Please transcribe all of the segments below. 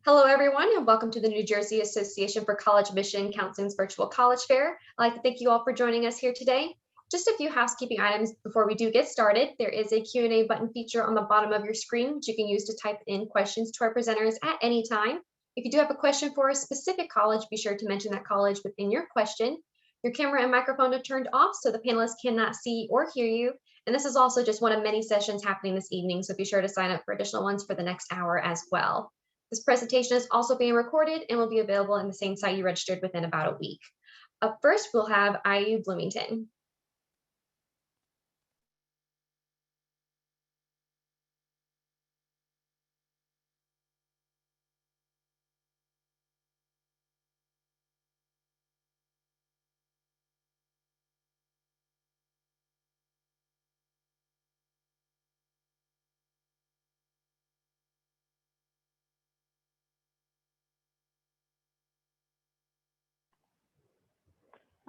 Hello, everyone, and welcome to the New Jersey Association for College Admission Counseling's virtual college fair. I'd like to thank you all for joining us here today. Just a few housekeeping items before we do get started. There is a Q&A button feature on the bottom of your screen, which you can use to type in questions to our presenters at any time. If you do have a question for a specific college, be sure to mention that college within your question. Your camera and microphone are turned off so the panelists cannot see or hear you. And this is also just one of many sessions happening this evening, so be sure to sign up for additional ones for the next hour as well. This presentation is also being recorded and will be available in the same site you registered within about a week. Up first, we'll have IU Bloomington.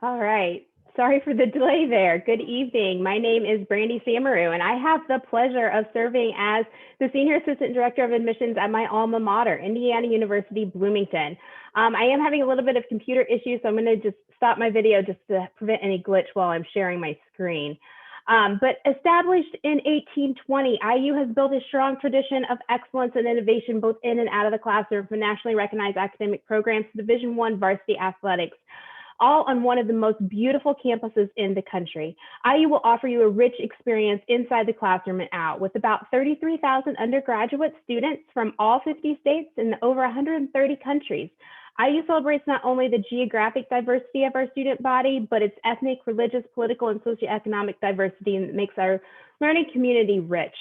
All right. Sorry for the delay there. Good evening. My name is Brandy Samaru, and I have the pleasure of serving as the Senior Assistant Director of Admissions at my alma mater, Indiana University-Bloomington. I am having a little bit of computer issues, so I'm going to just stop my video just to prevent any glitch while I'm sharing my screen. But established in 1820, IU has built a strong tradition of excellence and innovation both in and out of the classroom for nationally recognized academic programs, Division I varsity athletics, all on one of the most beautiful campuses in the country. IU will offer you a rich experience inside the classroom and out, with about 33,000 undergraduate students from all 50 states and over 130 countries. IU celebrates not only the geographic diversity of our student body, but its ethnic, religious, political, and socioeconomic diversity, and makes our learning community rich.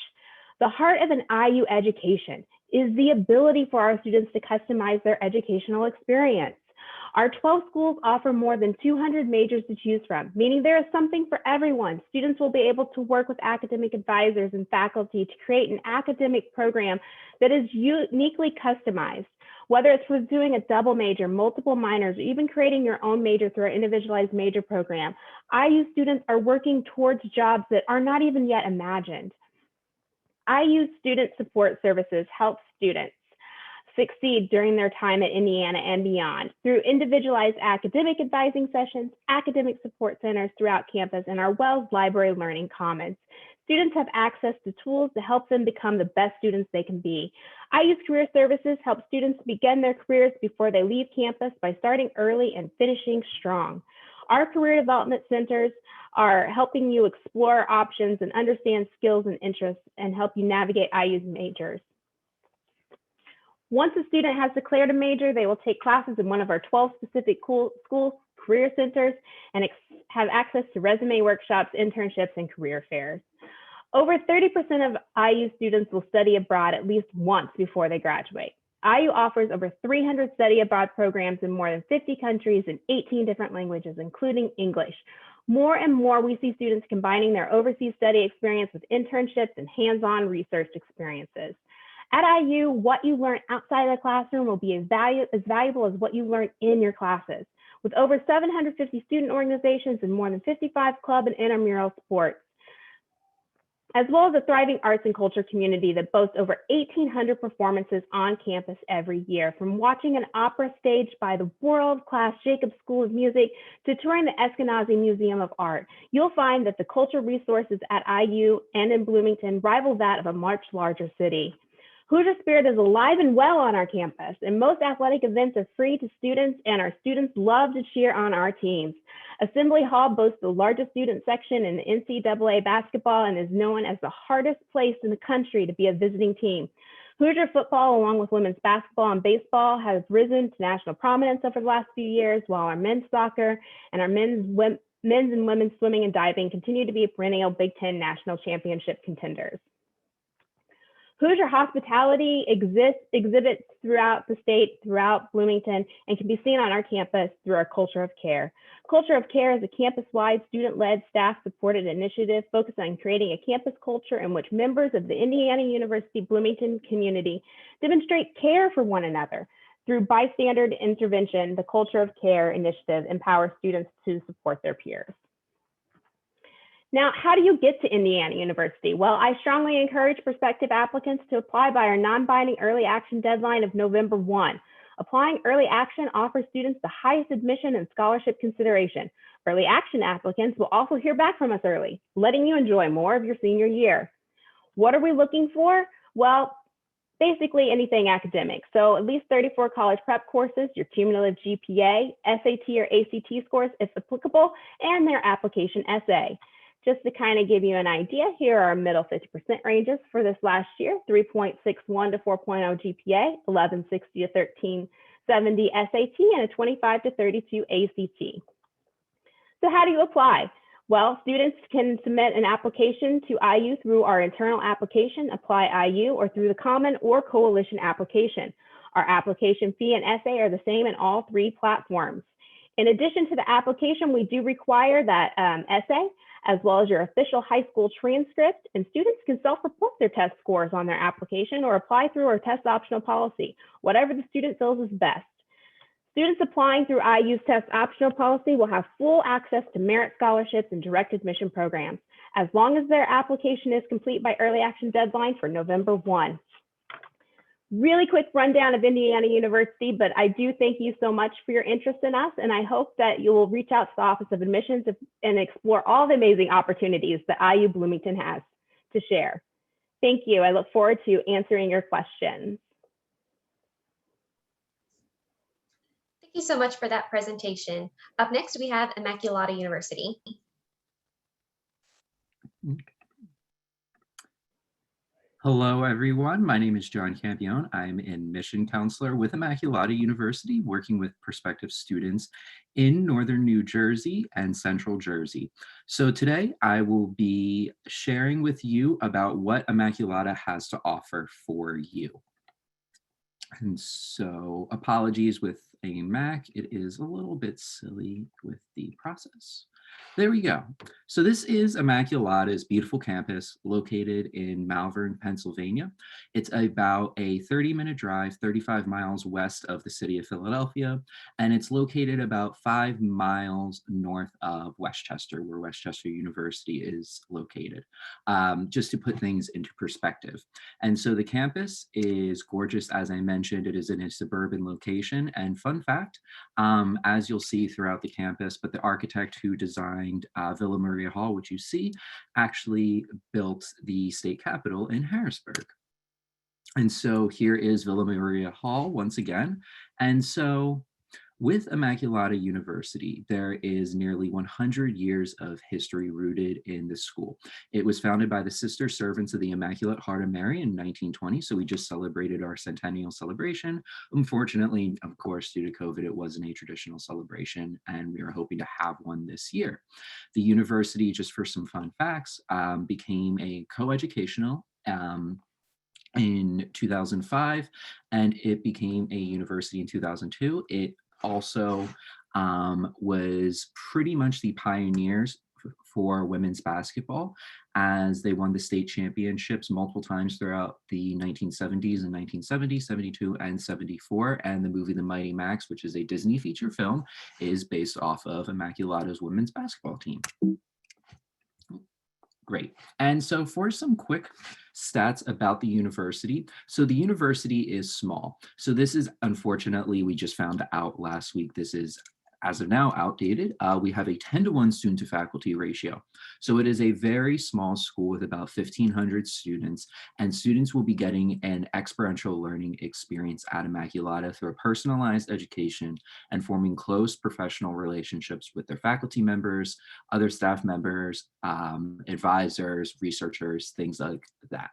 The heart of an IU education is the ability for our students to customize their educational experience. Our 12 schools offer more than 200 majors to choose from, meaning there is something for everyone. Students will be able to work with academic advisors and faculty to create an academic program that is uniquely customized. Whether it's pursuing a double major, multiple minors, or even creating your own major through our individualized major program, IU students are working towards jobs that are not even yet imagined. IU Student Support Services help students succeed during their time at Indiana and beyond through individualized academic advising sessions, academic support centers throughout campus, and our Wells Library Learning Commons. Students have access to tools to help them become the best students they can be. IU's Career Services help students begin their careers before they leave campus by starting early and finishing strong. Our career development centers are helping you explore options and understand skills and interests and help you navigate IU's majors. Once a student has declared a major, they will take classes in one of our 12 specific school career centers and have access to resume workshops, internships, and career fairs. Over 30% of IU students will study abroad at least once before they graduate. IU offers over 300 study abroad programs in more than 50 countries in 18 different languages, including English. More and more, we see students combining their overseas study experience with internships and hands-on research experiences. At IU, what you learn outside of the classroom will be as valuable as what you learn in your classes. With over 750 student organizations and more than 55 club and intramural sports, as well as a thriving arts and culture community that boasts over 1,800 performances on campus every year. From watching an opera staged by the world-class Jacobs School of Music to touring the Eskenazi Museum of Art, you'll find that the cultural resources at IU and in Bloomington rival that of a much larger city. Hoosier spirit is alive and well on our campus, and most athletic events are free to students, and our students love to cheer on our teams. Assembly Hall boasts the largest student section in NCAA basketball and is known as the hardest place in the country to be a visiting team. Hoosier football, along with women's basketball and baseball, has risen to national prominence over the last few years, while our men's soccer and our men's and women's swimming and diving continue to be perennial Big Ten national championship contenders. Hoosier hospitality exhibits throughout the state, throughout Bloomington, and can be seen on our campus through our Culture of Care. Culture of Care is a campus-wide, student-led, staff-supported initiative focused on creating a campus culture in which members of the Indiana University-Bloomington community demonstrate care for one another. Through bystander intervention, the Culture of Care initiative empowers students to support their peers. Now, how do you get to Indiana University? Well, I strongly encourage prospective applicants to apply by our non-binding early action deadline of November 1. Applying early action offers students the highest admission and scholarship consideration. Early action applicants will also hear back from us early, letting you enjoy more of your senior year. What are we looking for? Well, basically anything academic. So at least 34 college prep courses, your cumulative GPA, SAT or ACT scores if applicable, and their application essay. Just to kind of give you an idea, here are our middle 50% ranges for this last year: 3.61 to 4.0 GPA, 1160 to 1370 SAT, and a 25 to 32 ACT. So how do you apply? Well, students can submit an application to IU through our internal application, Apply IU, or through the Common or Coalition application. Our application fee and essay are the same in all three platforms. In addition to the application, we do require that essay, as well as your official high school transcript, and students can self-report their test scores on their application or apply through our test optional policy, whatever the student feels is best. Students applying through IU's test optional policy will have full access to merit scholarships and direct admission programs, as long as their application is complete by early action deadline for November 1. Really quick rundown of Indiana University, but I do thank you so much for your interest in us, and I hope that you will reach out to the Office of Admissions and explore all the amazing opportunities that IU Bloomington has to share. Thank you. I look forward to answering your questions. Thank you so much for that presentation. Up next, we have Immaculata University. Hello, everyone. My name is John Campione. I'm an admission counselor with Immaculata University, working with prospective students in Northern New Jersey and Central Jersey. So today I will be sharing with you about what Immaculata has to offer for you. And so apologies with a Mac, it is a little bit silly with the process. There we go. So this is Immaculata's beautiful campus located in Malvern, Pennsylvania. It's about a 30-minute drive, 35 miles west of the city of Philadelphia, and it's located about 5 miles north of Westchester, where Westchester University is located, just to put things into perspective. And so the campus is gorgeous. As I mentioned, it is in a suburban location. And fun fact, as you'll see throughout the campus, but the architect who designed Villa Maria Hall, which you see, actually built the state capitol in Harrisburg. And so here is Villa Maria Hall once again. And so with Immaculata University, there is nearly 100 years of history rooted in this school. It was founded by the Sister Servants of the Immaculate Heart of Mary in 1920, so we just celebrated our centennial celebration. Unfortunately, of course, due to COVID, it wasn't a traditional celebration, and we are hoping to have one this year. The university, just for some fun facts, became a co-educational in 2005, and it became a university in 2002. It also was pretty much the pioneers for women's basketball, as they won the state championships multiple times throughout the 1970s and 1970, 72, and 74. And the movie The Mighty Max, which is a Disney feature film, is based off of Immaculata's women's basketball team. Great. And so for some quick stats about the university. So the university is small. So this is, unfortunately, we just found out last week, this is as of now outdated. We have a 10-to-1 student to faculty ratio. So it is a very small school with about 1,500 students, and students will be getting an experiential learning experience at Immaculata through a personalized education and forming close professional relationships with their faculty members, other staff members, advisors, researchers, things like that.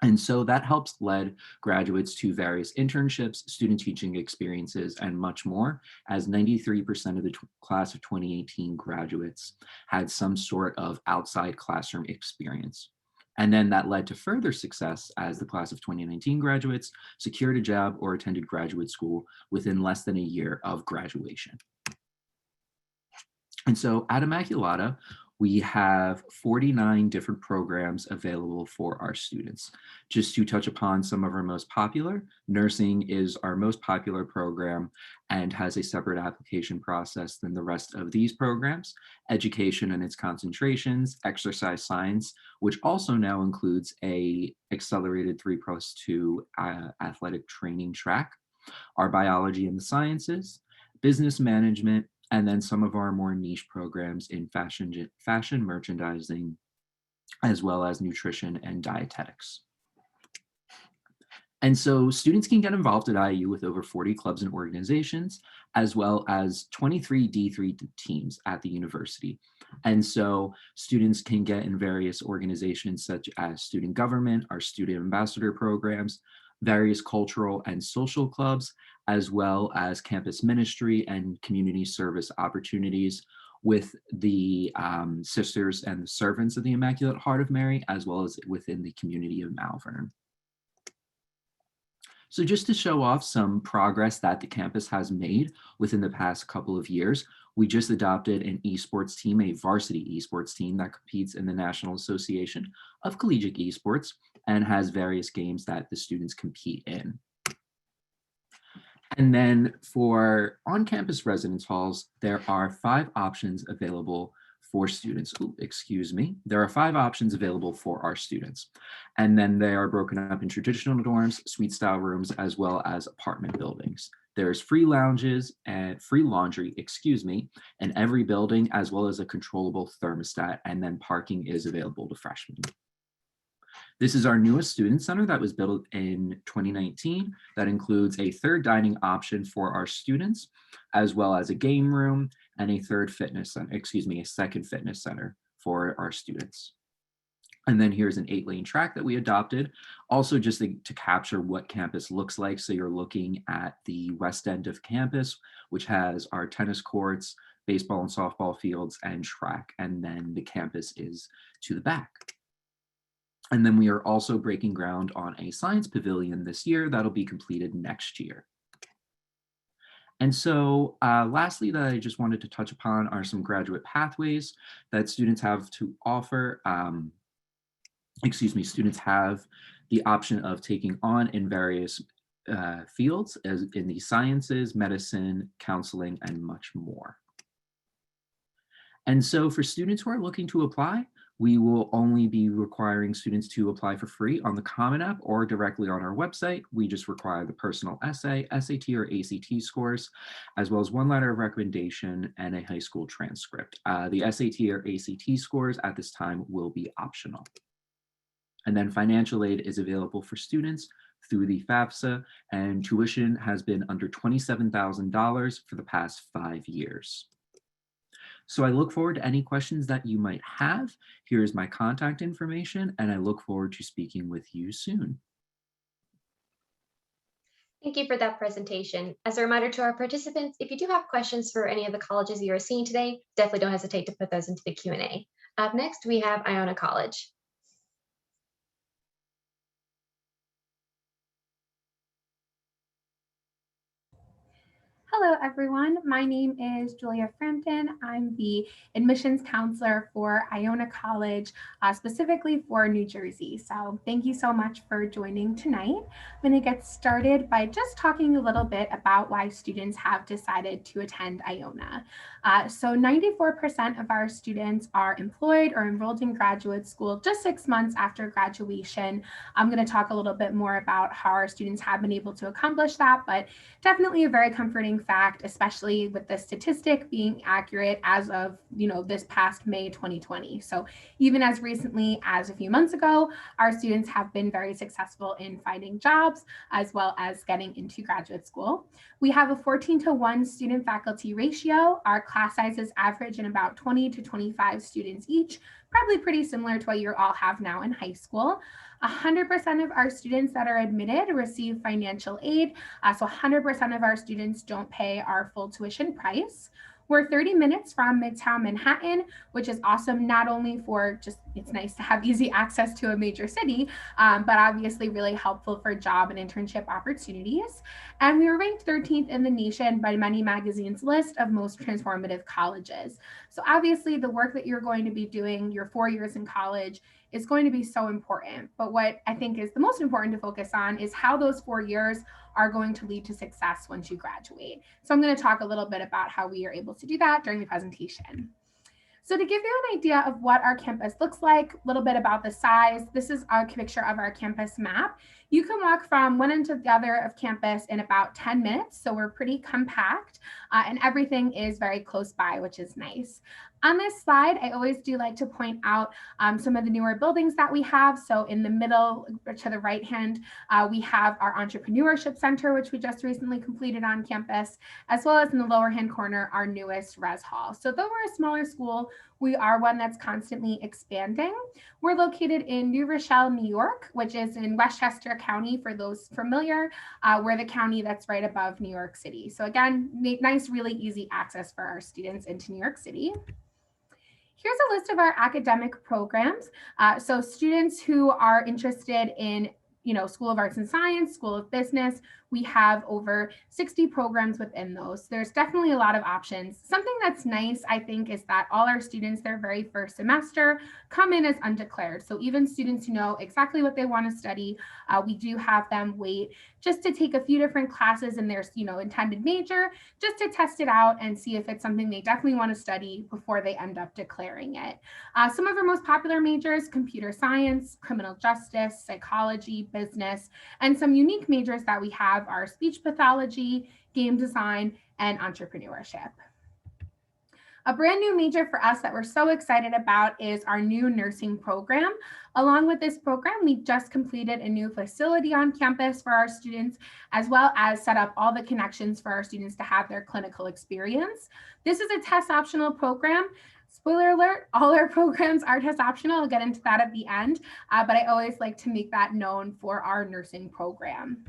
And so that helps lead graduates to various internships, student teaching experiences, and much more, as 93% of the class of 2018 graduates had some sort of outside classroom experience. And then that led to further success as the class of 2019 graduates secured a job or attended graduate school within less than a year of graduation. And so at Immaculata, We have 49 different programs available for our students. Just to touch upon some of our most popular, nursing is our most popular program and has a separate application process than the rest of these programs. Education and its concentrations, exercise science, which also now includes a accelerated 3+2 athletic training track, our biology and the sciences, business management, and then some of our more niche programs in fashion merchandising, as well as nutrition and dietetics. And so students can get involved at IU with over 40 clubs and organizations, as well as 23 D3 teams at the university. And so students can get in various organizations such as student government, our student ambassador programs, various cultural and social clubs, as well as campus ministry and community service opportunities with the Sisters and the Servants of the Immaculate Heart of Mary, as well as within the community of Malvern. So just to show off some progress that the campus has made within the past couple of years, we just adopted an esports team, a varsity esports team that competes in the National Association of Collegiate Esports and has various games that the students compete in. And then for on-campus residence halls, there are 5 options available for students. There are 5 options available for our students. And then they are broken up in traditional dorms, suite style rooms, as well as apartment buildings. There's free lounges and free laundry, in every building, as well as a controllable thermostat, and then parking is available to freshmen. This is our newest student center that was built in 2019 that includes a 3rd dining option for our students, as well as a game room and a 2nd fitness center for our students. And then here's an 8-lane track that we adopted, also just to capture what campus looks like. So you're looking at the west end of campus, which has our tennis courts, baseball and softball fields, and track. And then the campus is to the back. And then we are also breaking ground on a science pavilion this year that'll be completed next year. And so lastly, that I just wanted to touch upon are some graduate pathways that students have to offer. Students have the option of taking on in various fields as in the sciences, medicine, counseling, and much more. And so for students who are looking to apply, we will only be requiring students to apply for free on the Common App or directly on our website. We just require the personal essay, SAT or ACT scores, as well as 1 letter of recommendation and a high school transcript. The SAT or ACT scores at this time will be optional. And then financial aid is available for students through the FAFSA, and tuition has been under $27,000 for the past 5 years. So I look forward to any questions that you might have. Here's my contact information, and I look forward to speaking with you soon. Thank you for that presentation. As a reminder to our participants, if you do have questions for any of the colleges you are seeing today, definitely don't hesitate to put those into the Q&A. Up next, we have Iona College. Hello, everyone. My name is Julia Frampton. I'm the admissions counselor for Iona College, specifically for New Jersey. So thank you so much for joining tonight. I'm going to get started by just talking a little bit about why students have decided to attend Iona. So 94% of our students are employed or enrolled in graduate school just 6 months after graduation. I'm going to talk a little bit more about how our students have been able to accomplish that, but definitely a very comforting fact, especially with the statistic being accurate as of, this past May 2020. So even as recently as a few months ago, our students have been very successful in finding jobs as well as getting into graduate school. We have a 14-to-1 student faculty ratio. Our class sizes average in about 20 to 25 students each, probably pretty similar to what you all have now in high school. 100% of our students that are admitted receive financial aid. So 100% of our students don't pay our full tuition price. We're 30 minutes from Midtown Manhattan, which is awesome, not only for just, it's nice to have easy access to a major city, but obviously really helpful for job and internship opportunities. And we were ranked 13th in the nation by Money Magazine's list of most transformative colleges. So obviously the work that you're going to be doing your 4 years in college is going to be so important. But what I think is the most important to focus on is how those 4 years are going to lead to success once you graduate. So I'm going to talk a little bit about how we are able to do that during the presentation. So to give you an idea of what our campus looks like, a little bit about the size, this is a picture of our campus map. You can walk from one end to the other of campus in about 10 minutes. So we're pretty compact and everything is very close by, which is nice. On this slide, I always do like to point out some of the newer buildings that we have. So in the middle to the right hand, we have our Entrepreneurship Center, which we just recently completed on campus, as well as in the lower hand corner, our newest Res Hall. So though we're a smaller school, we are one that's constantly expanding. We're located in New Rochelle, New York, which is in Westchester County, for those familiar. We're the county that's right above New York City. So again, nice, really easy access for our students into New York City. Here's a list of our academic programs. So students who are interested in School of Arts and Science, School of Business, we have over 60 programs within those. There's definitely a lot of options. Something that's nice, I think, is that all our students, their very first semester, come in as undeclared. So even students who know exactly what they want to study, we do have them wait just to take a few different classes in their intended major, just to test it out and see if it's something they definitely want to study before they end up declaring it. Some of our most popular majors: computer science, criminal justice, psychology, business, and some unique majors that we have are speech pathology, game design, and entrepreneurship. A brand new major for us that we're so excited about is our new nursing program. Along with this program, we just completed a new facility on campus for our students, as well as set up all the connections for our students to have their clinical experience. This is a test optional program. Spoiler alert, all our programs are test optional. I'll get into that at the end, but I always like to make that known for our nursing program.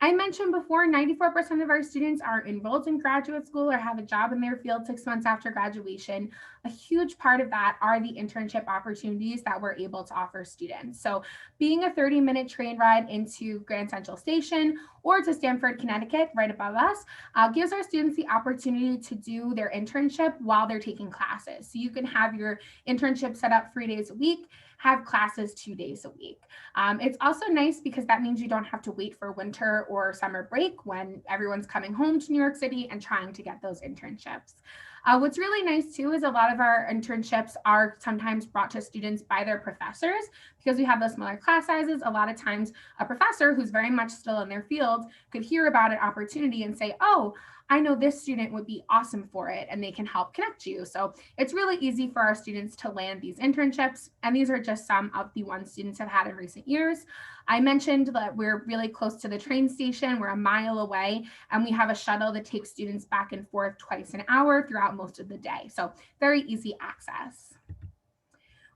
I mentioned before, 94% of our students are enrolled in graduate school or have a job in their field 6 months after graduation. A huge part of that are the internship opportunities that we're able to offer students. So being a 30-minute train ride into Grand Central Station or to Stamford, Connecticut, right above us, gives our students the opportunity to do their internship while they're taking classes. So you can have your internship set up 3 days a week, have classes 2 days a week. It's also nice because that means you don't have to wait for winter or summer break when everyone's coming home to New York City and trying to get those internships. What's really nice too is a lot of our internships are sometimes brought to students by their professors. Because we have those smaller class sizes, a lot of times a professor who's very much still in their field could hear about an opportunity and say, oh, I know this student would be awesome for it, and they can help connect you. So it's really easy for our students to land these internships. And these are just some of the ones students have had in recent years. I mentioned that we're really close to the train station. We're a mile away, and we have a shuttle that takes students back and forth twice an hour throughout most of the day. So very easy access.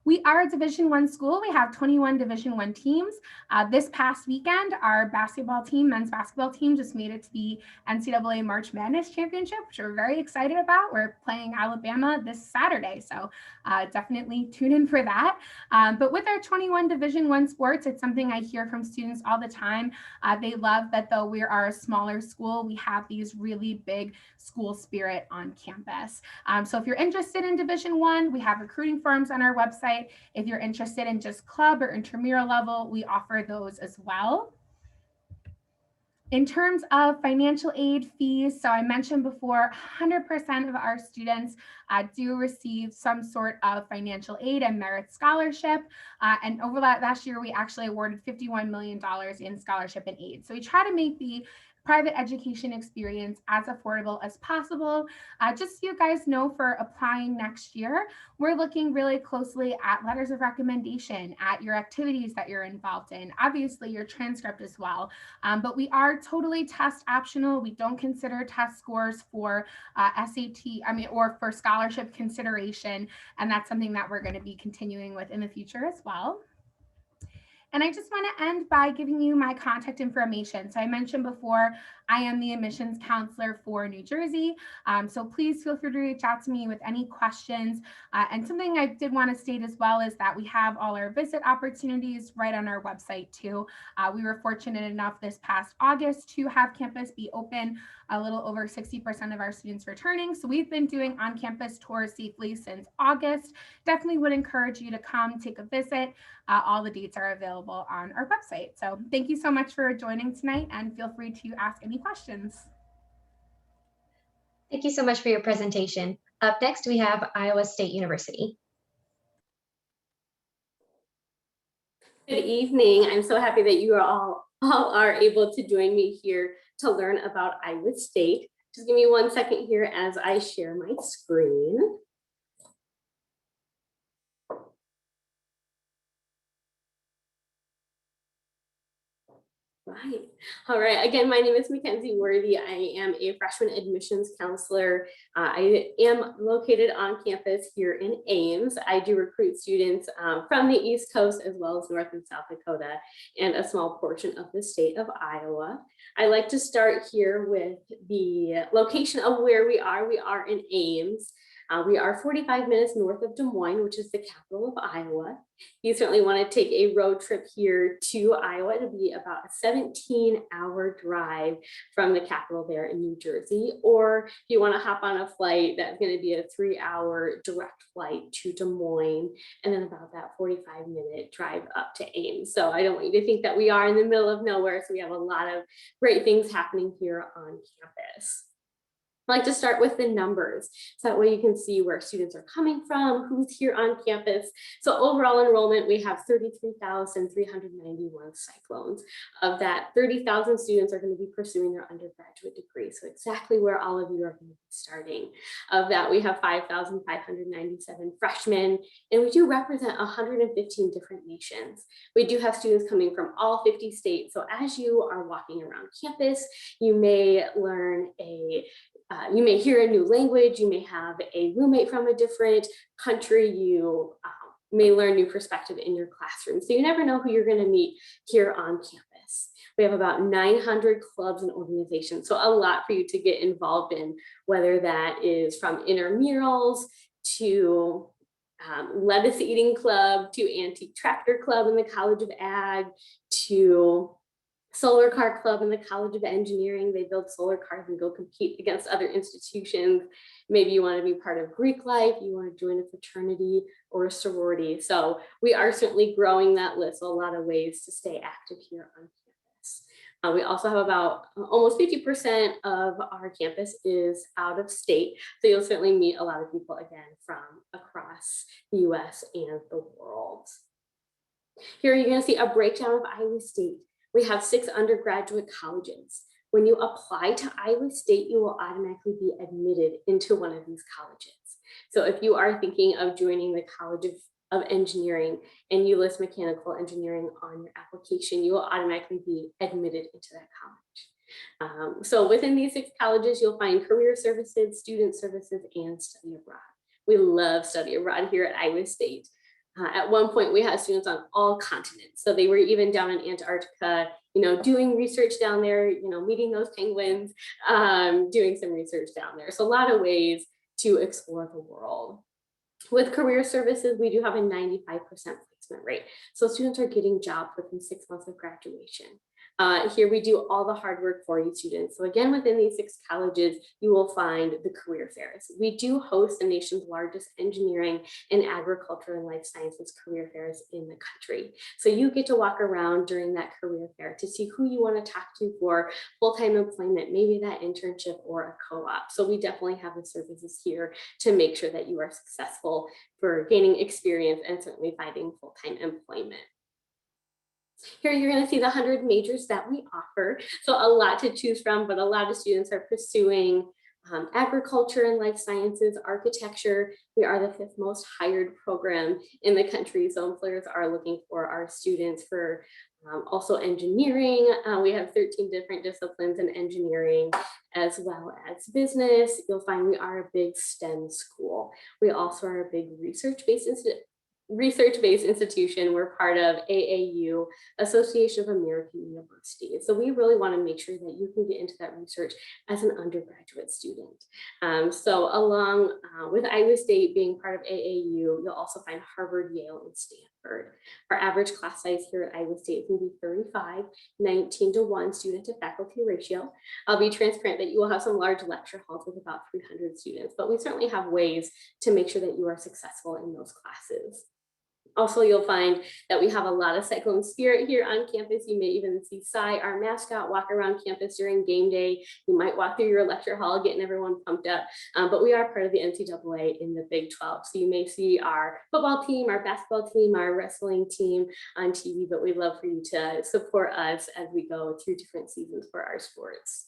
We are a Division I school. We have 21 Division I teams. This past weekend, our basketball team, men's basketball team, just made it to the NCAA March Madness Championship, which we're very excited about. We're playing Alabama this Saturday, so definitely tune in for that. But with our 21 Division I sports, it's something I hear from students all the time. They love that though we are a smaller school, we have these really big school spirit on campus. So if you're interested in Division I, we have recruiting forms on our website. If you're interested in just club or intramural level, we offer those as well. In terms of financial aid fees, so I mentioned before, 100% of our students do receive some sort of financial aid and merit scholarship. And over last year, we actually awarded $51 million in scholarship and aid. So we try to make the private education experience as affordable as possible. Just so you guys know, for applying next year, we're looking really closely at letters of recommendation, at your activities that you're involved in, obviously your transcript as well. But we are totally test optional. We don't consider test scores for SAT, or for scholarship consideration. And that's something that we're going to be continuing with in the future as well. And I just want to end by giving you my contact information. So I mentioned before, I am the admissions counselor for New Jersey. So please feel free to reach out to me with any questions. And something I did want to state as well is that we have all our visit opportunities right on our website too. We were fortunate enough this past August to have campus be open, a little over 60% of our students returning. So we've been doing on-campus tours safely since August. Definitely would encourage you to come take a visit. All the dates are available on our website. So thank you so much for joining tonight, and feel free to ask any questions. Thank you so much for your presentation. Up next, we have Iowa State University. Good evening. I'm so happy that you all are able to join me here to learn about Iowa State. Just give me 1 second here as I share my screen. Right. All right. Again, my name is Mackenzie Worthy. I am a freshman admissions counselor. I am located on campus here in Ames. I do recruit students from the East Coast as well as North and South Dakota and a small portion of the state of Iowa. I like to start here with the location of where we are. We are in Ames. We are 45 minutes north of Des Moines, which is the capital of Iowa. You certainly want to take a road trip here to Iowa. It'll be about a 17-hour drive from the capital there in New Jersey. Or if you want to hop on a flight, that's going to be a 3-hour direct flight to Des Moines, and then about that 45-minute drive up to Ames. So I don't want you to think that we are in the middle of nowhere. So we have a lot of great things happening here on campus. I like to start with the numbers, so that way you can see where students are coming from, who's here on campus. So overall enrollment, we have 33,391 cyclones. Of that, 30,000 students are going to be pursuing their undergraduate degree. So exactly where all of you are going to be starting. Of that, we have 5,597 freshmen, and we do represent 115 different nations. We do have students coming from all 50 states. So as you are walking around campus, you may learn you may hear a new language, you may have a roommate from a different country, you may learn new perspective in your classroom. So you never know who you're going to meet here on campus. We have about 900 clubs and organizations, so a lot for you to get involved in, whether that is from intramurals to lettuce eating club, to antique tractor club in the College of Ag, to solar car club in the College of Engineering. They build solar cars and go compete against other institutions. Maybe you want to be part of Greek life, you want to join a fraternity or a sorority. So we are certainly growing that list, a lot of ways to stay active here on campus. We also have about almost 50% of our campus is out of state. So you'll certainly meet a lot of people again from across the US and the world. Here you're going to see a breakdown of Iowa State. We have 6 undergraduate colleges. When you apply to Iowa State, you will automatically be admitted into one of these colleges. So if you are thinking of joining the College of Engineering and you list mechanical engineering on your application, you will automatically be admitted into that college. So within these 6 colleges, you'll find career services, student services, and study abroad. We love study abroad here at Iowa State. At one point, we had students on all continents. So they were even down in Antarctica, doing research down there, meeting those penguins, doing some research down there. So a lot of ways to explore the world. With career services, we do have a 95% placement rate. So students are getting jobs within 6 months of graduation. Here we do all the hard work for you students. So again, within these 6 colleges, you will find the career fairs. We do host the nation's largest engineering and agriculture and life sciences career fairs in the country. So you get to walk around during that career fair to see who you want to talk to for full-time employment, maybe that internship or a co-op. So we definitely have the services here to make sure that you are successful for gaining experience and certainly finding full-time employment. Here you're going to see the 100 majors that we offer. So a lot to choose from, but a lot of students are pursuing agriculture and life sciences, architecture. We are the 5th most hired program in the country. So employers are looking for our students for also engineering. We have 13 different disciplines in engineering, as well as business. You'll find we are a big STEM school. We also are a big research-based research-based institution. We're part of AAU, Association of American Universities. So we really want to make sure that you can get into that research as an undergraduate student. So along with Iowa State being part of AAU, you'll also find Harvard, Yale, and Stanford. Our average class size here at Iowa State is going to be 35, 19-to-1 student to faculty ratio. I'll be transparent that you will have some large lecture halls with about 300 students, but we certainly have ways to make sure that you are successful in those classes. Also, you'll find that we have a lot of Cyclone Spirit here on campus. You may even see Cy, our mascot, walk around campus during game day. You might walk through your lecture hall, getting everyone pumped up. But we are part of the NCAA in the Big 12. So you may see our football team, our basketball team, our wrestling team on TV, but we'd love for you to support us as we go through different seasons for our sports.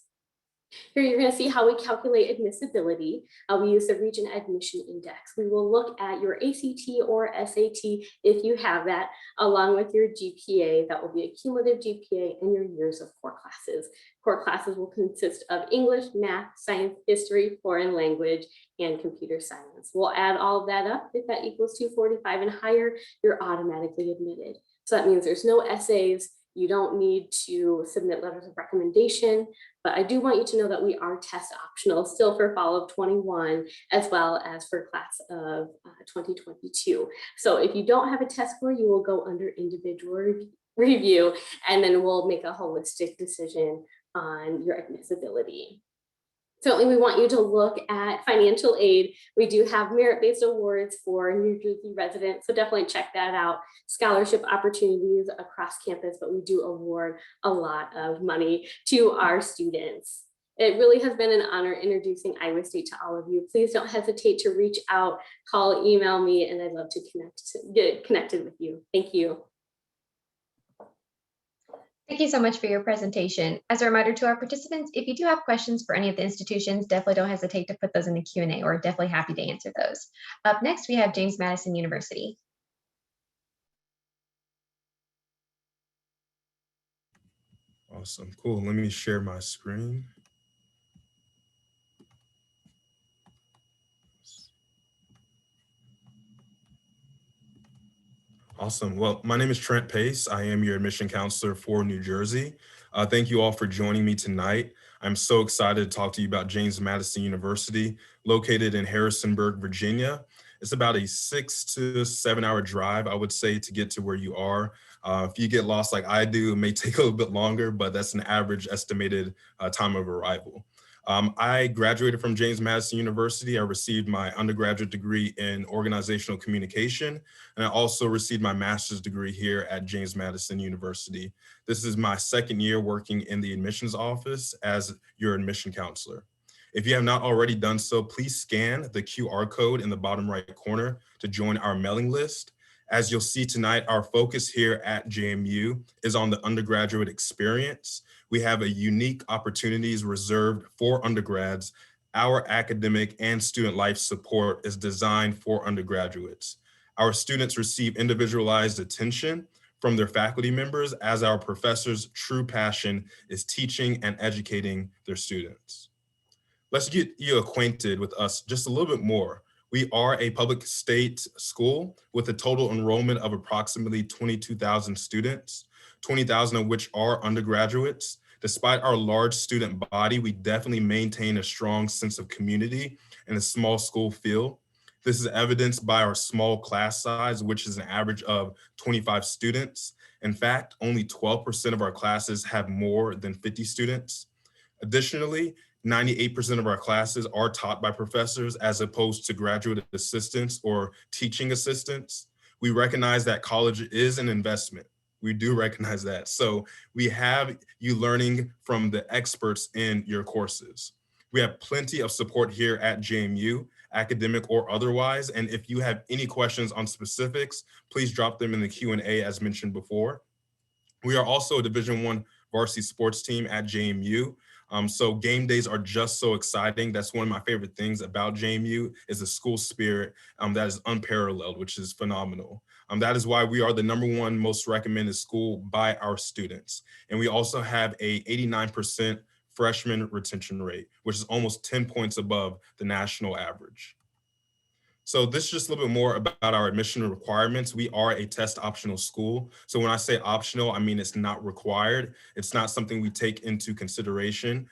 Here you're going to see how we calculate admissibility. We use the Region Admission Index. We will look at your ACT or SAT if you have that, along with your GPA. That will be a cumulative GPA and your years of core classes. Core classes will consist of English, math, science, history, foreign language, and computer science. We'll add all of that up. If that equals 245 and higher, you're automatically admitted. So that means there's no essays. You don't need to submit letters of recommendation, but I do want you to know that we are test optional still for fall of 21, as well as for class of 2022. So if you don't have a test score, you will go under individual review, and then we'll make a holistic decision on your admissibility. Certainly, we want you to look at financial aid. We do have merit-based awards for New Jersey residents, so definitely check that out. Scholarship opportunities across campus, but we do award a lot of money to our students. It really has been an honor introducing Iowa State to all of you. Please don't hesitate to reach out, call, email me, and I'd love to get connected with you. Thank you. Thank you so much for your presentation. As a reminder to our participants, if you do have questions for any of the institutions, definitely don't hesitate to put those in the Q&A. We're definitely happy to answer those. Up next, we have James Madison University. Awesome, cool. Let me share my screen. Awesome. Well, my name is Trent Pace. I am your admission counselor for New Jersey. Thank you all for joining me tonight. I'm so excited to talk to you about James Madison University, located in Harrisonburg, Virginia. It's about a 6 to 7 hour drive, I would say, to get to where you are. If you get lost like I do, it may take a little bit longer, but that's an average estimated time of arrival. I graduated from James Madison University. I received my undergraduate degree in organizational communication, and I also received my master's degree here at James Madison University. This is my second year working in the admissions office as your admission counselor. If you have not already done so, please scan the QR code in the bottom right corner to join our mailing list. As you'll see tonight, our focus here at JMU is on the undergraduate experience. We have a unique opportunities reserved for undergrads. Our academic and student life support is designed for undergraduates. Our students receive individualized attention from their faculty members, as our professors' true passion is teaching and educating their students. Let's get you acquainted with us just a little bit more. We are a public state school with a total enrollment of approximately 22,000 students, 20,000 of which are undergraduates. Despite our large student body, we definitely maintain a strong sense of community and a small school feel. This is evidenced by our small class size, which is an average of 25 students. In fact, only 12% of our classes have more than 50 students. Additionally, 98% of our classes are taught by professors as opposed to graduate assistants or teaching assistants. We recognize that college is an investment. We do recognize that. So we have you learning from the experts in your courses. We have plenty of support here at JMU, academic or otherwise. And if you have any questions on specifics, please drop them in the Q&A as mentioned before. We are also a Division I varsity sports team at JMU. So game days are just so exciting. That's one of my favorite things about JMU is the school spirit that is unparalleled, which is phenomenal. That is why we are the #1 most recommended school by our students. And we also have a 89% freshman retention rate, which is almost 10 points above the national average. So this is just a little bit more about our admission requirements. We are a test optional school. So when I say optional, I mean it's not required. It's not something we take into consideration.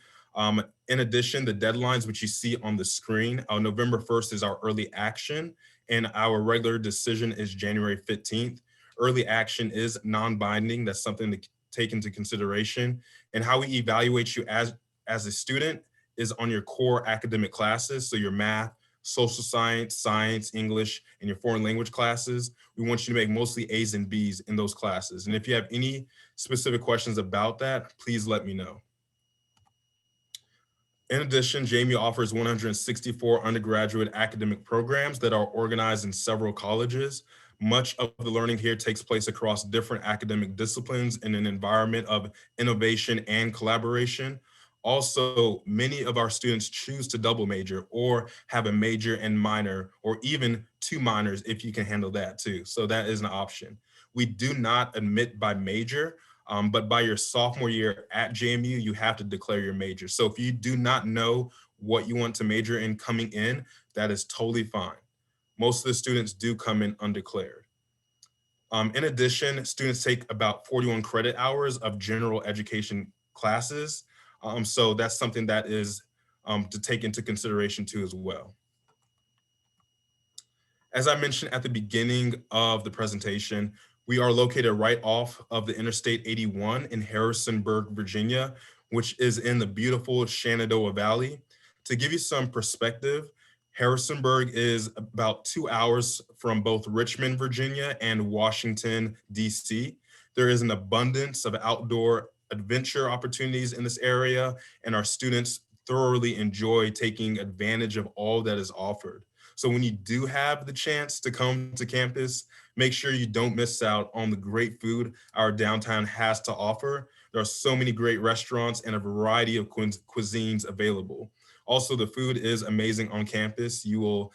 In addition, the deadlines which you see on the screen, November 1st is our early action, and our regular decision is January 15th. Early action is non-binding. That's something to take into consideration. And how we evaluate you as a student is on your core academic classes. So your math, social science, science, English, and your foreign language classes. We want you to make mostly A's and B's in those classes. And if you have any specific questions about that, please let me know. In addition, JMU offers 164 undergraduate academic programs that are organized in several colleges. Much of the learning here takes place across different academic disciplines in an environment of innovation and collaboration. Also, many of our students choose to double major or have a major and minor, or even 2 minors if you can handle that too. So that is an option. We do not admit by major, but by your sophomore year at JMU, you have to declare your major. So if you do not know what you want to major in coming in, that is totally fine. Most of the students do come in undeclared. In addition, students take about 41 credit hours of general education classes. So that's something that is to take into consideration too as well. As I mentioned at the beginning of the presentation, we are located right off of the Interstate 81 in Harrisonburg, Virginia, which is in the beautiful Shenandoah Valley. To give you some perspective, Harrisonburg is about 2 hours from both Richmond, Virginia and Washington, DC. There is an abundance of outdoor adventure opportunities in this area, and our students thoroughly enjoy taking advantage of all that is offered. So when you do have the chance to come to campus, make sure you don't miss out on the great food our downtown has to offer. There are so many great restaurants and a variety of cuisines available. Also, the food is amazing on campus. You will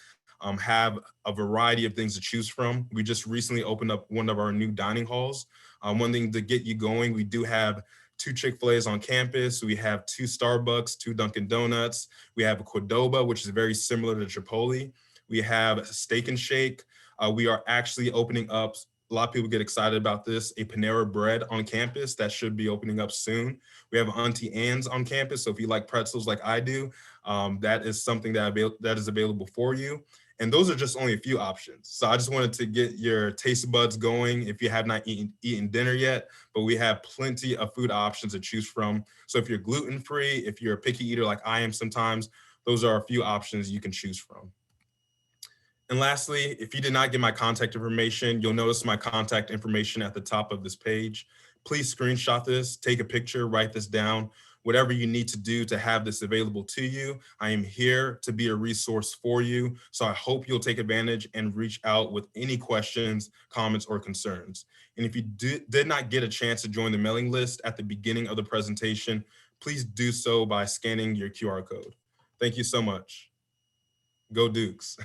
have a variety of things to choose from. We just recently opened up one of our new dining halls. One thing to get you going, we do have 2 Chick-fil-A's on campus. We have 2 Starbucks, 2 Dunkin' Donuts. We have a Qdoba, which is very similar to Chipotle. We have Steak and Shake. We are actually opening up, a lot of people get excited about this, a Panera Bread on campus that should be opening up soon. We have Auntie Anne's on campus. So if you like pretzels like I do, that is something that is available for you. And those are just only a few options. So I just wanted to get your taste buds going if you have not eaten dinner yet, but we have plenty of food options to choose from. So if you're gluten-free, if you're a picky eater like I am sometimes, those are a few options you can choose from. And lastly, if you did not get my contact information, you'll notice my contact information at the top of this page. Please screenshot this, take a picture, write this down. Whatever you need to do to have this available to you, I am here to be a resource for you. So I hope you'll take advantage and reach out with any questions, comments, or concerns. And if you did not get a chance to join the mailing list at the beginning of the presentation, please do so by scanning your QR code. Thank you so much. Go Dukes.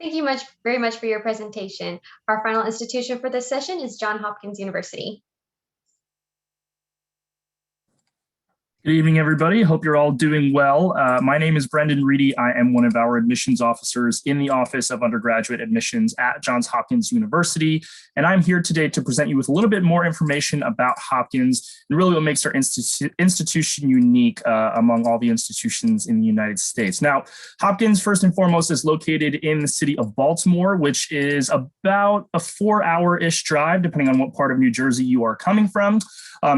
Thank you very much for your presentation. Our final institution for this session is Johns Hopkins University. Good evening, everybody. Hope you're all doing well. My name is Brendan Reedy. I am one of our admissions officers in the Office of Undergraduate Admissions at Johns Hopkins University. And I'm here today to present you with a little bit more information about Hopkins and really what makes our institution unique among all the institutions in the United States. Now, Hopkins, first and foremost, is located in the city of Baltimore, which is about a 4-hour-ish drive, depending on what part of New Jersey you are coming from.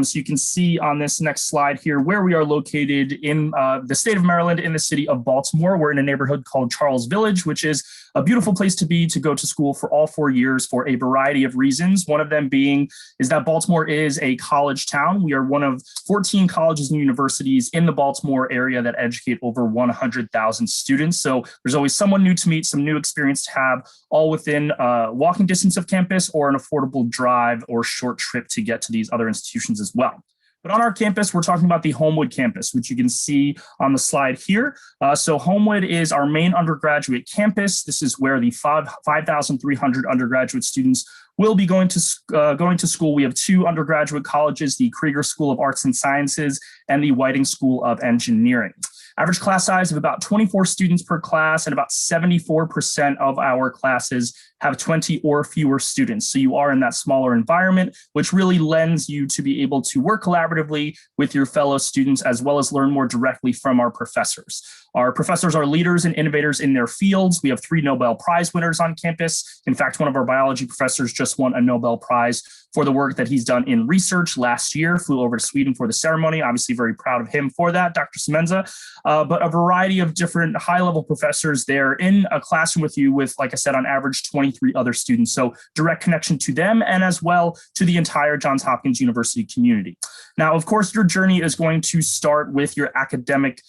So you can see on this next slide here where we are located in the state of Maryland, in the city of Baltimore. We're in a neighborhood called Charles Village, which is a beautiful place to go to school for all 4 years for a variety of reasons. One of them being is that Baltimore is a college town. We are one of 14 colleges and universities in the Baltimore area that educate over 100,000 students. So there's always someone new to meet, some new experience to have, all within walking distance of campus or an affordable drive or short trip to get to these other institutions as well. But on our campus, we're talking about the Homewood campus, which you can see on the slide here. So Homewood is our main undergraduate campus. This is where the 5,300 undergraduate students will be going to school. We have 2 undergraduate colleges, the Krieger School of Arts and Sciences and the Whiting School of Engineering. Average class size of about 24 students per class, and about 74% of our classes have 20 or fewer students. So you are in that smaller environment, which really lends you to be able to work collaboratively with your fellow students, as well as learn more directly from our professors. Our professors are leaders and innovators in their fields. We have 3 Nobel Prize winners on campus. In fact, one of our biology professors just won a Nobel Prize for the work that he's done in research last year, flew over to Sweden for the ceremony. Obviously very proud of him for that, Dr. Semenza. But a variety of different high-level professors there in a classroom with you with, like I said, on average 23 other students. So direct connection to them and as well to the entire Johns Hopkins University community. Now, of course, your journey is going to start with your academic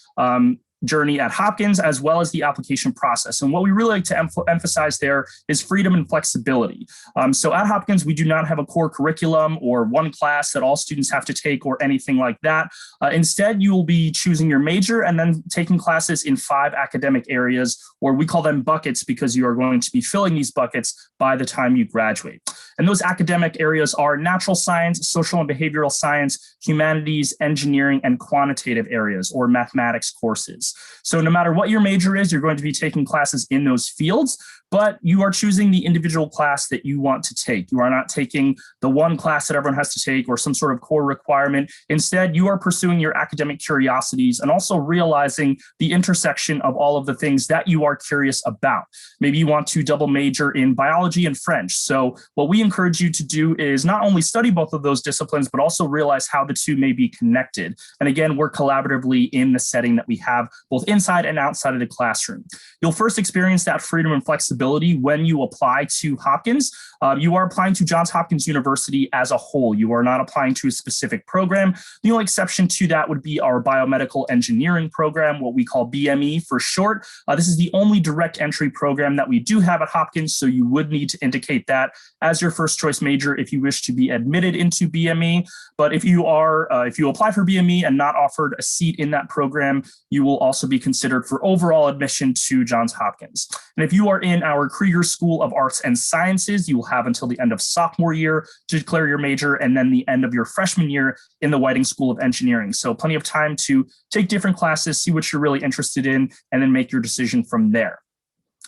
journey at Hopkins, as well as the application process. And what we really like to emphasize there is freedom and flexibility. So at Hopkins, we do not have a core curriculum or one class that all students have to take or anything like that. Instead, you will be choosing your major and then taking classes in 5 academic areas, or we call them buckets because you are going to be filling these buckets by the time you graduate. And those academic areas are natural science, social and behavioral science, humanities, engineering, and quantitative areas or mathematics courses. So no matter what your major is, you're going to be taking classes in those fields, but you are choosing the individual class that you want to take. You are not taking the one class that everyone has to take or some sort of core requirement. Instead, you are pursuing your academic curiosities and also realizing the intersection of all of the things that you are curious about. Maybe you want to double major in biology and French. So what we encourage you to do is not only study both of those disciplines, but also realize how the two may be connected. And again, work collaboratively in the setting that we have both inside and outside of the classroom. You'll first experience that freedom and flexibility when you apply to Hopkins. You are applying to Johns Hopkins University as a whole. You are not applying to a specific program. The only exception to that would be our biomedical engineering program, what we call BME for short. This is the only direct entry program that we do have at Hopkins, so you would need to indicate that as your first choice major if you wish to be admitted into BME. But if you apply for BME and not offered a seat in that program, you will also be considered for overall admission to Johns Hopkins. And if you are in our Krieger School of Arts and Sciences, you will have until the end of sophomore year to declare your major, and then the end of your freshman year in the Whiting School of Engineering. So plenty of time to take different classes, see what you're really interested in, and then make your decision from there.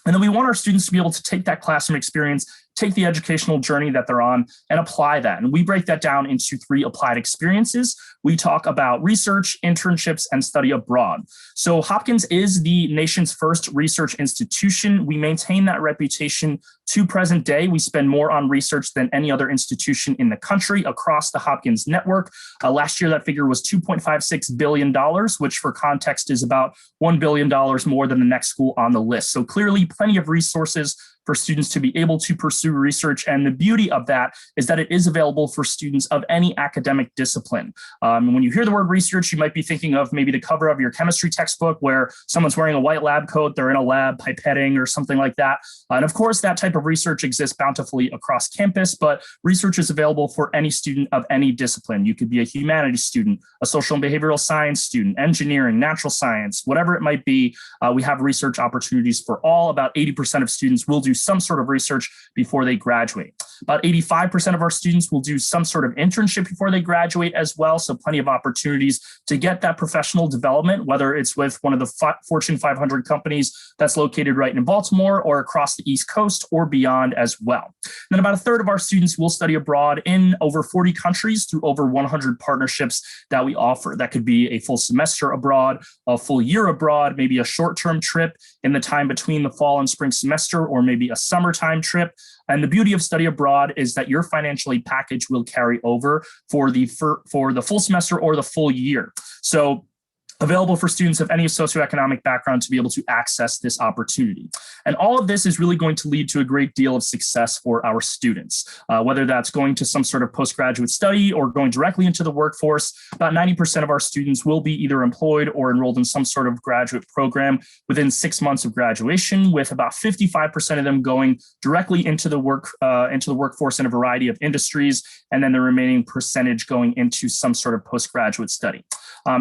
And then we want our students to be able to take that classroom experience, take the educational journey that they're on, and apply that. And we break that down into 3 applied experiences. We talk about research, internships, and study abroad. So Hopkins is the nation's first research institution. We maintain that reputation to present day. We spend more on research than any other institution in the country across the Hopkins network. Last year, that figure was $2.56 billion, which for context is about $1 billion more than the next school on the list. So clearly plenty of resources for students to be able to pursue research. And the beauty of that is that it is available for students of any academic discipline. When you hear the word research, you might be thinking of maybe the cover of your chemistry textbook where someone's wearing a white lab coat, they're in a lab pipetting or something like that. And of course, that type of research exists bountifully across campus, but research is available for any student of any discipline. You could be a humanities student, a social and behavioral science student, engineering, natural science, whatever it might be. We have research opportunities for all. About 80% of students will do some sort of research before they graduate. About 85% of our students will do some sort of internship before they graduate as well. So plenty of opportunities to get that professional development, whether it's with one of the Fortune 500 companies that's located right in Baltimore or across the East Coast or beyond as well. And then about a third of our students will study abroad in over 40 countries through over 100 partnerships that we offer. That could be a full semester abroad, a full year abroad, maybe a short-term trip in the time between the fall and spring semester, or maybe a summertime trip. And the beauty of study abroad is that your financial aid package will carry over for the full semester or the full year. So available for students of any socioeconomic background to be able to access this opportunity. And all of this is really going to lead to a great deal of success for our students, whether that's going to some sort of postgraduate study or going directly into the workforce. About 90% of our students will be either employed or enrolled in some sort of graduate program within 6 months of graduation, with about 55% of them going directly into the workforce in a variety of industries, and then the remaining percentage going into some sort of postgraduate study.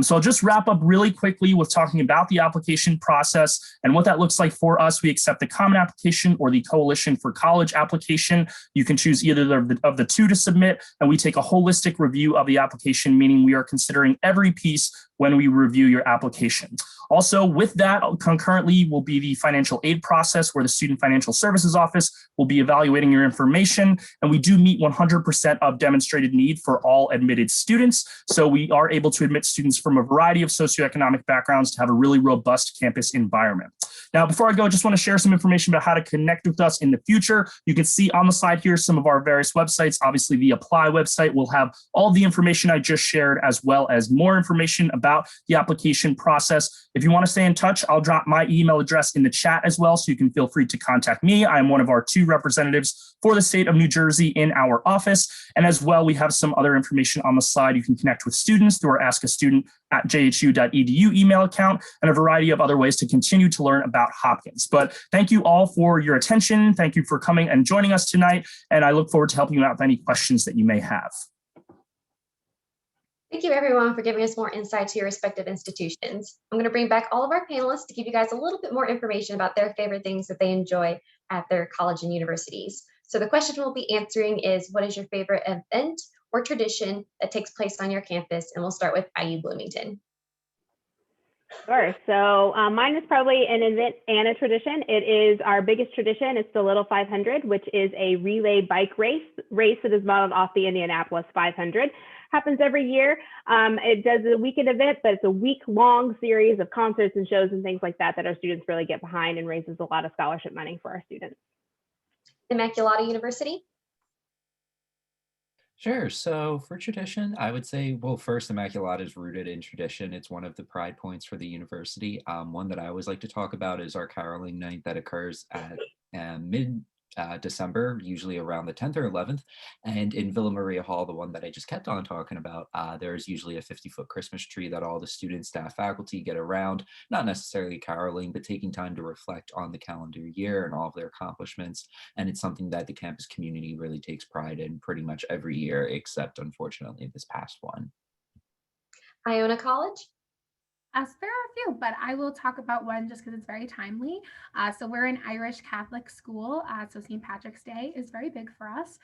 So I'll just wrap up really quickly with talking about the application process and what that looks like for us. We accept the common application or the coalition for college application. You can choose either of the two to submit, and we take a holistic review of the application, meaning we are considering every piece when we review your application. Also, with that, concurrently will be the financial aid process, where the Student Financial Services Office will be evaluating your information, and we do meet 100% of demonstrated need for all admitted students. So we are able to admit students from a variety of socioeconomic backgrounds to have a really robust campus environment. Now, before I go, I just want to share some information about how to connect with us in the future. You can see on the slide here some of our various websites. Obviously, the Apply website will have all the information I just shared, as well as more information about the application process. If you want to stay in touch, I'll drop my email address in the chat as well, so you can feel free to contact me. I'm one of our 2 representatives for the state of New Jersey in our office. And as well, we have some other information on the slide. You can connect with students through our Ask a Student at jhu.edu email account, and a variety of other ways to continue to learn about Hopkins. But thank you all for your attention. Thank you for coming and joining us tonight. And I look forward to helping you out with any questions that you may have. Thank you everyone for giving us more insight to your respective institutions. I'm going to bring back all of our panelists to give you guys a little bit more information about their favorite things that they enjoy at their college and universities. So the question we'll be answering is, what is your favorite event or tradition that takes place on your campus? And we'll start with IU Bloomington. Sure. So mine is probably an event and a tradition. It is our biggest tradition. It's the Little 500, which is a relay bike race that is modeled off the Indianapolis 500. Happens every year. It does a weekend event, but it's a week-long series of concerts and shows and things like that our students really get behind, and raises a lot of scholarship money for our students. Immaculata University. Sure. So for tradition, I would say, well, first, Immaculata is rooted in tradition. It's one of the pride points for the university. One that I always like to talk about is our caroling night that occurs at mid-December, usually around the 10th or 11th. And in Villa Maria Hall, the one that I just kept on talking about, there's usually a 50-foot Christmas tree that all the students, staff, faculty get around, not necessarily caroling, but taking time to reflect on the calendar year and all of their accomplishments. And it's something that the campus community really takes pride in pretty much every year, except unfortunately this past one. Iona College. There are a few, but I will talk about one just because it's very timely. So we're an Irish Catholic school, so St. Patrick's Day is very big for us.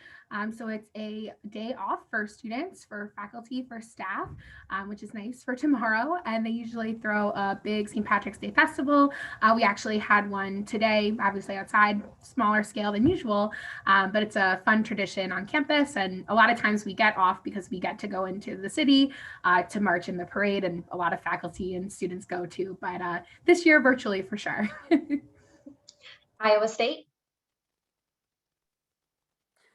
So it's a day off for students, for faculty, for staff, which is nice for tomorrow. And they usually throw a big St. Patrick's Day festival. We actually had one today, obviously outside, smaller scale than usual, but it's a fun tradition on campus. And a lot of times we get off because we get to go into the city to march in the parade, and a lot of faculty and students go to, but this year virtually for sure. Iowa State.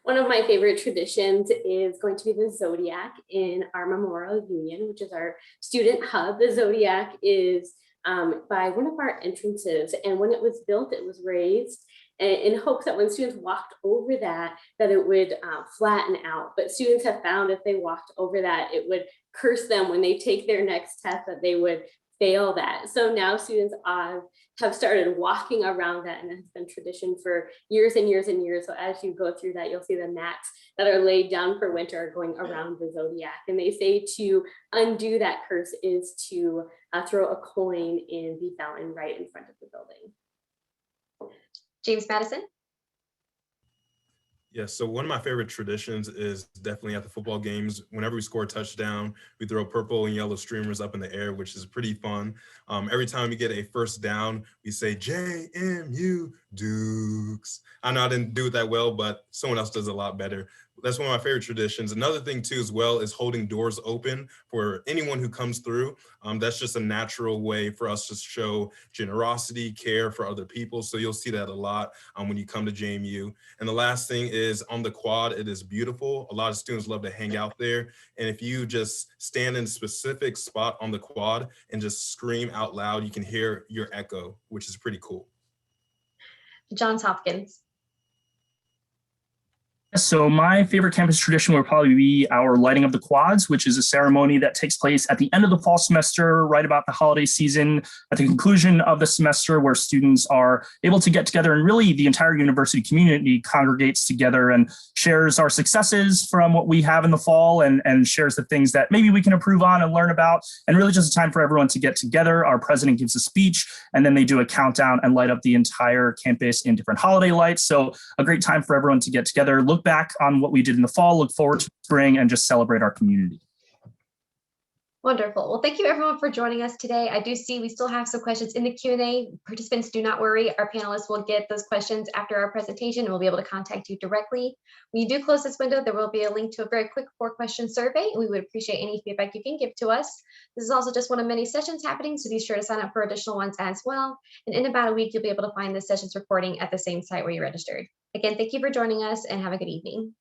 One of my favorite traditions is going to be the Zodiac in our Memorial Union, which is our student hub. The Zodiac is by one of our entrances, and when it was built, it was raised in hopes that when students walked over that it would flatten out. But students have found if they walked over that, it would curse them when they take their next test, that they would fail that. So now students have started walking around that, and it has been tradition for years and years and years. So as you go through that, you'll see the mats that are laid down for winter are going around the Zodiac. And they say to undo that curse is to throw a coin in the fountain right in front of the building. James Madison. Yeah, so one of my favorite traditions is definitely at the football games. Whenever we score a touchdown, we throw purple and yellow streamers up in the air, which is pretty fun. Every time we get a first down, we say JMU Dukes. I know I didn't do it that well, but someone else does it a lot better. That's one of my favorite traditions. Another thing too as well is holding doors open for anyone who comes through. That's just a natural way for us to show generosity, care for other people. So you'll see that a lot when you come to JMU. And the last thing is on the quad, it is beautiful. A lot of students love to hang out there. And if you just stand in a specific spot on the quad and just scream out loud, you can hear your echo, which is pretty cool. Johns Hopkins. So my favorite campus tradition would probably be our lighting of the quads, which is a ceremony that takes place at the end of the fall semester, right about the holiday season, at the conclusion of the semester, where students are able to get together and really the entire university community congregates together and shares our successes from what we have in the fall and shares the things that maybe we can improve on and learn about, and really just a time for everyone to get together. Our president gives a speech and then they do a countdown and light up the entire campus in different holiday lights. So a great time for everyone to get together, look back on what we did in the fall, look forward to spring, and just celebrate our community. Wonderful. Well, thank you everyone for joining us today. I do see we still have some questions in the Q&A. Participants, do not worry. Our panelists will get those questions after our presentation and we'll be able to contact you directly. When you do close this window, there will be a link to a very quick 4-question survey, and we would appreciate any feedback you can give to us. This is also just one of many sessions happening, so be sure to sign up for additional ones as well. And in about a week, you'll be able to find the sessions recording at the same site where you registered. Again, thank you for joining us and have a good evening.